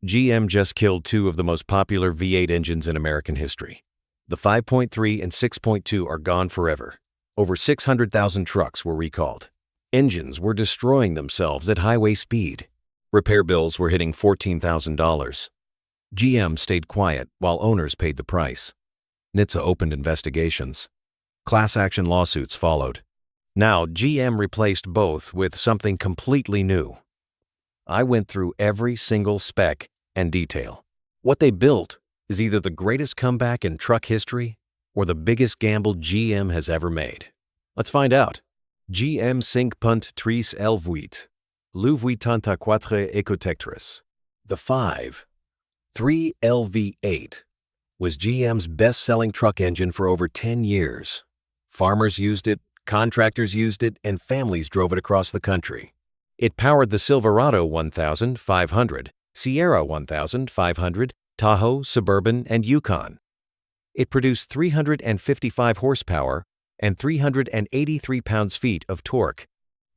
GM just killed two of the most popular V8 engines in American history. The 5.3 and 6.2 are gone forever. Over 600,000 trucks were recalled. Engines were destroying themselves at highway speed. Repair bills were hitting $14,000. GM stayed quiet while owners paid the price. NHTSA opened investigations. Class action lawsuits followed. Now GM replaced both with something completely new. I went through every single spec and detail. What they built is either the greatest comeback in truck history or the biggest gamble GM has ever made. Let's find out. GM 5.3 V8, L84 EcoTec3. The 5.3 V8 was GM's best-selling truck engine for over 10 years. Farmers used it, contractors used it, and families drove it across the country. It powered the Silverado 1500, Sierra 1500, Tahoe, Suburban, and Yukon. It produced 355 horsepower and 383 pounds-feet of torque.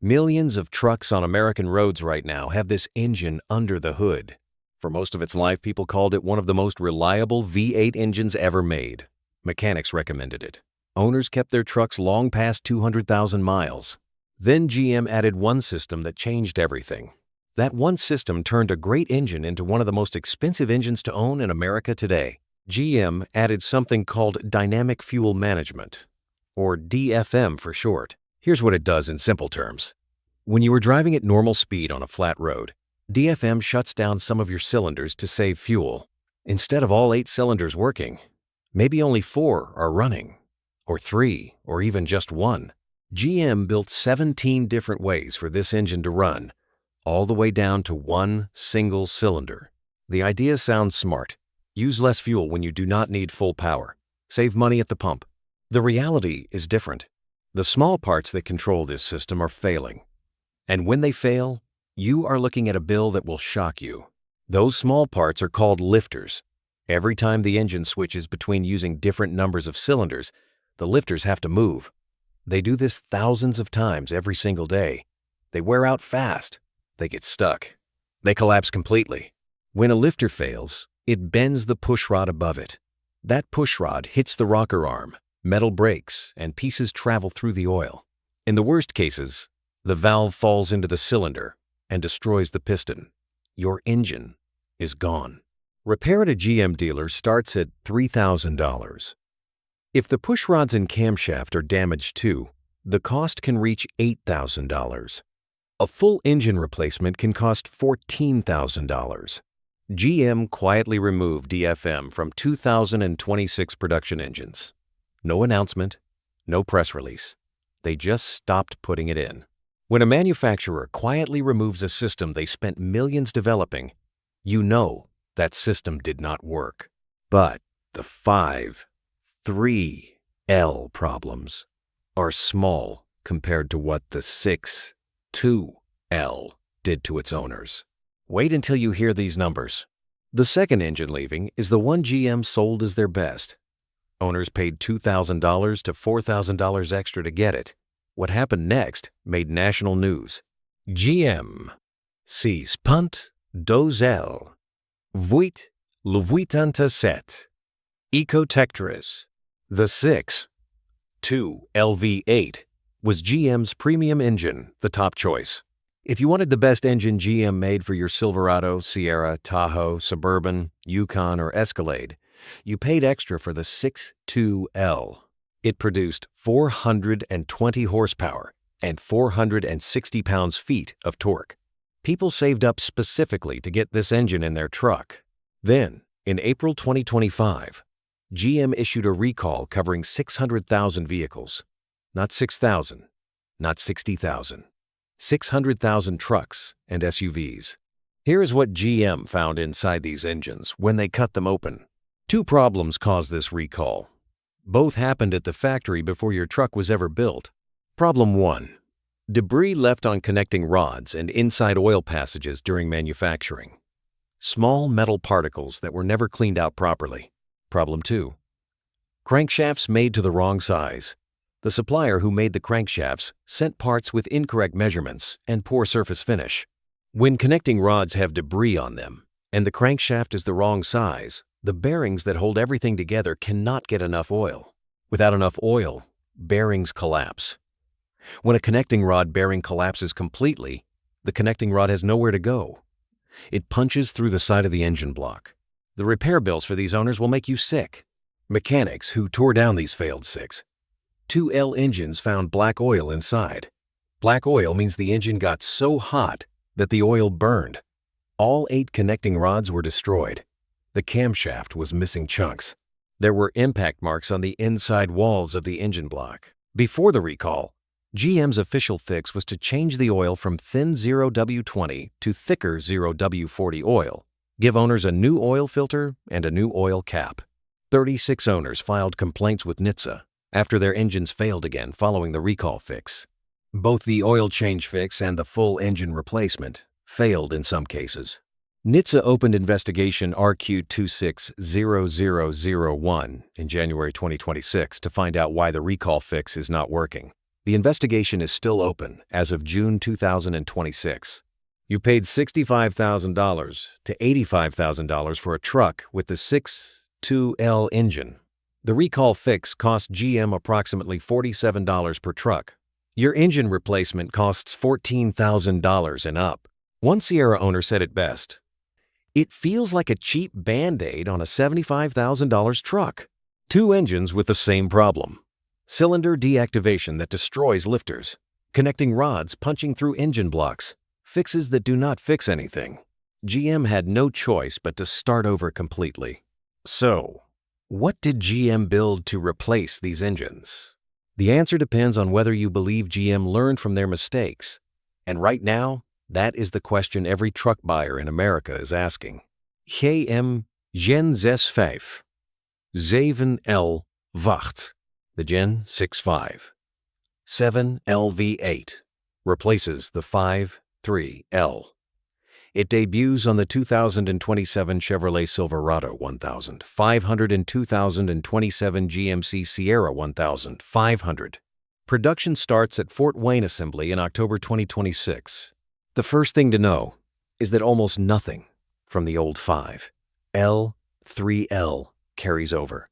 Millions of trucks on American roads right now have this engine under the hood. For most of its life, people called it one of the most reliable V8 engines ever made. Mechanics recommended it. Owners kept their trucks long past 200,000 miles. Then GM added one system that changed everything. That one system turned a great engine into one of the most expensive engines to own in America today. GM added something called Dynamic Fuel Management, or DFM for short. Here's what it does in simple terms. When you are driving at normal speed on a flat road, DFM shuts down some of your cylinders to save fuel. Instead of all 8 cylinders working, maybe only 4 are running, or 3, or even just 1. GM built 17 different ways for this engine to run, all the way down to one single cylinder. The idea sounds smart. Use less fuel when you do not need full power. Save money at the pump. The reality is different. The small parts that control this system are failing. And when they fail, you are looking at a bill that will shock you. Those small parts are called lifters. Every time the engine switches between using different numbers of cylinders, the lifters have to move. They do this thousands of times every single day. They wear out fast. They get stuck. They collapse completely. When a lifter fails, it bends the pushrod above it. That pushrod hits the rocker arm, metal breaks, and pieces travel through the oil. In the worst cases, the valve falls into the cylinder and destroys the piston. Your engine is gone. Repair at a GM dealer starts at $3,000. If the pushrods and camshaft are damaged too, the cost can reach $8,000. A full engine replacement can cost $14,000. GM quietly removed DFM from 2026 production engines. No announcement, no press release. They just stopped putting it in. When a manufacturer quietly removes a system they spent millions developing, you know that system did not work. But the 5.3L problems are small compared to what the 6.2L did to its owners. Wait until you hear these numbers. The second engine leaving is the one GM sold as their best. Owners paid $2,000 to $4,000 extra to get it. What happened next made national news. GM 6.2 V8 L87 EcoTec3. The 6.2 LV8 was GM's premium engine, the top choice. If you wanted the best engine GM made for your Silverado, Sierra, Tahoe, Suburban, Yukon, or Escalade, you paid extra for the 6.2L. It produced 420 horsepower and 460 pounds-feet of torque. People saved up specifically to get this engine in their truck. Then, in April 2025, GM issued a recall covering 600,000 vehicles. Not 6,000, not 60,000. 600,000 trucks and SUVs. Here is what GM found inside these engines when they cut them open. 2 problems caused this recall. Both happened at the factory before your truck was ever built. Problem 1. Debris left on connecting rods and inside oil passages during manufacturing. Small metal particles that were never cleaned out properly. Problem 2. Crankshafts made to the wrong size. The supplier who made the crankshafts sent parts with incorrect measurements and poor surface finish. When connecting rods have debris on them, and the crankshaft is the wrong size, the bearings that hold everything together cannot get enough oil. Without enough oil, bearings collapse. When a connecting rod bearing collapses completely, the connecting rod has nowhere to go. It punches through the side of the engine block. The repair bills for these owners will make you sick. Mechanics who tore down these failed six. 2L engines found black oil inside. Black oil means the engine got so hot that the oil burned. All 8 connecting rods were destroyed. The camshaft was missing chunks. There were impact marks on the inside walls of the engine block. Before the recall, GM's official fix was to change the oil from thin 0W20 to thicker 0W40 oil, give owners a new oil filter and a new oil cap. 36 owners filed complaints with NHTSA after their engines failed again following the recall fix. Both the oil change fix and the full engine replacement failed in some cases. NHTSA opened investigation RQ260001 in January 2026 to find out why the recall fix is not working. The investigation is still open as of June 2026. You paid $65,000 to $85,000 for a truck with the 6.2L engine. The recall fix cost GM approximately $47 per truck. Your engine replacement costs $14,000 and up. One Sierra owner said it best. It feels like a cheap Band-Aid on a $75,000 truck. 2 engines with the same problem. Cylinder deactivation that destroys lifters. Connecting rods punching through engine blocks. Fixes that do not fix anything. GM had no choice but to start over completely. So, what did GM build to replace these engines? The answer depends on whether you believe GM learned from their mistakes. And right now, that is the question every truck buyer in America is asking. GM Gen 65 7L8, the Gen 65 7LV8 replaces the 5.3L. It debuts on the 2027 Chevrolet Silverado 1500 and 2027 GMC Sierra 1500. Production starts at Fort Wayne Assembly in October 2026. The first thing to know is that almost nothing from the old 5L3L carries over.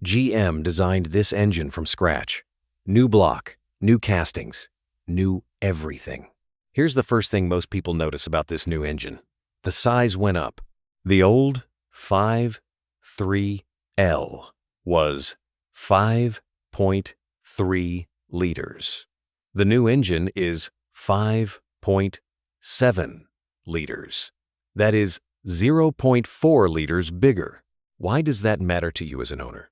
GM designed this engine from scratch. New block, new castings, new everything. Here's the first thing most people notice about this new engine. The size went up. The old 5.3L was 5.3 liters. The new engine is 5.7 liters. That is 0.4 liters bigger. Why does that matter to you as an owner?